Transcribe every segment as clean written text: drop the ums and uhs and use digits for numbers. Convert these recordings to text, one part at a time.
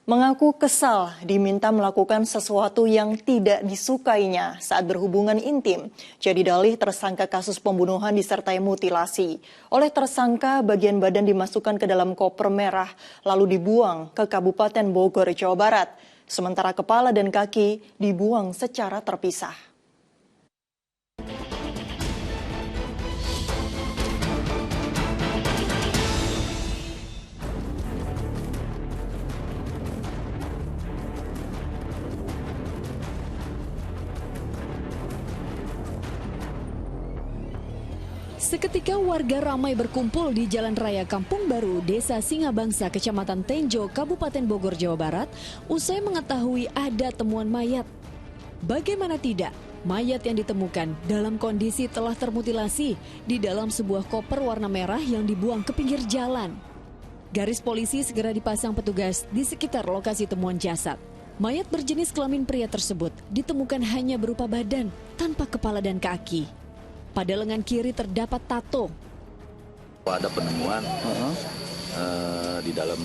Mengaku kesal diminta melakukan sesuatu yang tidak disukainya saat berhubungan intim. Jadi dalih tersangka kasus pembunuhan disertai mutilasi. Oleh tersangka, bagian badan dimasukkan ke dalam koper merah lalu dibuang ke Kabupaten Bogor, Jawa Barat. Sementara kepala dan kaki dibuang secara terpisah. Seketika warga ramai berkumpul di Jalan Raya Kampung Baru, Desa Singabangsa, Kecamatan Tenjo, Kabupaten Bogor, Jawa Barat, usai mengetahui ada temuan mayat. Bagaimana tidak, mayat yang ditemukan dalam kondisi telah termutilasi di dalam sebuah koper warna merah yang dibuang ke pinggir jalan. Garis polisi segera dipasang petugas di sekitar lokasi temuan jasad. Mayat berjenis kelamin pria tersebut ditemukan hanya berupa badan tanpa kepala dan kaki. Pada lengan kiri terdapat tato. Ada penemuan di dalam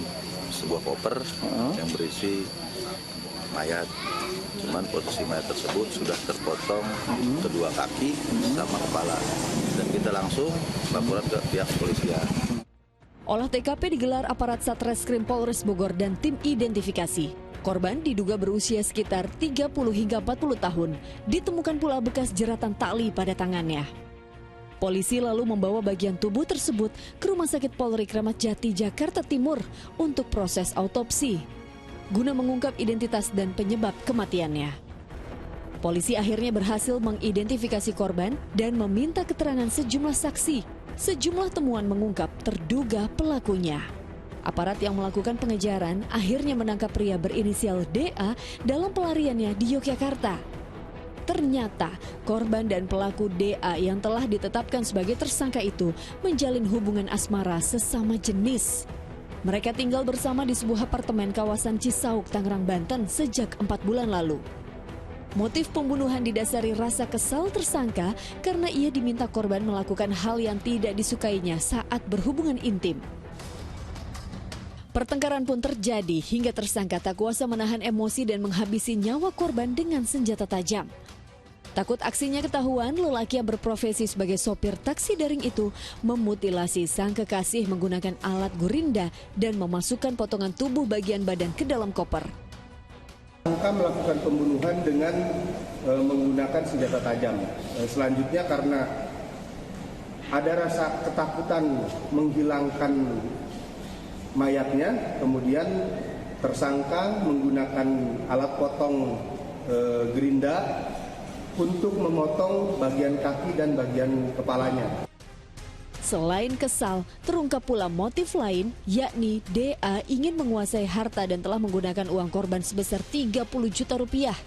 sebuah koper yang berisi mayat. Cuman posisi mayat tersebut sudah terpotong kedua kaki sama kepala. Dan kita langsung laporan ke pihak kepolisian. Olah TKP digelar aparat Satreskrim Polres Bogor dan tim identifikasi. Korban diduga berusia sekitar 30 hingga 40 tahun. Ditemukan pula bekas jeratan tali pada tangannya. Polisi lalu membawa bagian tubuh tersebut ke Rumah Sakit Polri Kramat Jati, Jakarta Timur untuk proses autopsi, guna mengungkap identitas dan penyebab kematiannya. Polisi akhirnya berhasil mengidentifikasi korban dan meminta keterangan sejumlah saksi. Sejumlah temuan mengungkap terduga pelakunya. Aparat yang melakukan pengejaran akhirnya menangkap pria berinisial DA dalam pelariannya di Yogyakarta. Ternyata korban dan pelaku DA yang telah ditetapkan sebagai tersangka itu menjalin hubungan asmara sesama jenis. Mereka tinggal bersama di sebuah apartemen kawasan Cisauk, Tangerang, Banten sejak 4 bulan lalu. Motif pembunuhan didasari rasa kesal tersangka karena ia diminta korban melakukan hal yang tidak disukainya saat berhubungan intim. Pertengkaran pun terjadi hingga tersangka tak kuasa menahan emosi dan menghabisi nyawa korban dengan senjata tajam. Takut aksinya ketahuan, lelaki yang berprofesi sebagai sopir taksi daring itu memutilasi sang kekasih menggunakan alat gurinda dan memasukkan potongan tubuh bagian badan ke dalam koper. Tersangka melakukan pembunuhan dengan menggunakan senjata tajam. Selanjutnya karena ada rasa ketakutan menghilangkan mayatnya, kemudian tersangka menggunakan alat potong gerinda untuk memotong bagian kaki dan bagian kepalanya. Selain kesal, terungkap pula motif lain, yakni DA ingin menguasai harta dan telah menggunakan uang korban sebesar 30 juta rupiah.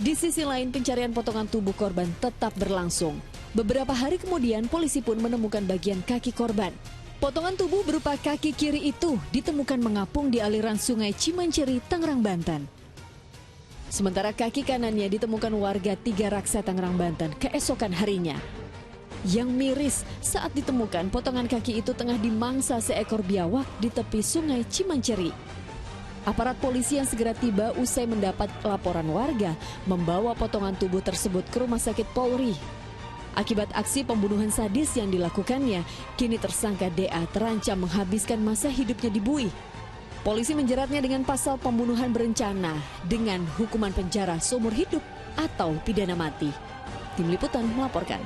Di sisi lain, pencarian potongan tubuh korban tetap berlangsung. Beberapa hari kemudian, polisi pun menemukan bagian kaki korban. Potongan tubuh berupa kaki kiri itu ditemukan mengapung di aliran Sungai Cimanceri, Tangerang, Banten. Sementara kaki kanannya ditemukan warga Tiga Raksa, Tangerang, Banten keesokan harinya. Yang miris, saat ditemukan potongan kaki itu tengah dimangsa seekor biawak di tepi Sungai Cimanceri. Aparat polisi yang segera tiba usai mendapat laporan warga membawa potongan tubuh tersebut ke Rumah Sakit Polri. Akibat aksi pembunuhan sadis yang dilakukannya, kini tersangka DA terancam menghabiskan masa hidupnya di Bui. Polisi menjeratnya dengan pasal pembunuhan berencana dengan hukuman penjara seumur hidup atau pidana mati. Tim Liputan melaporkan.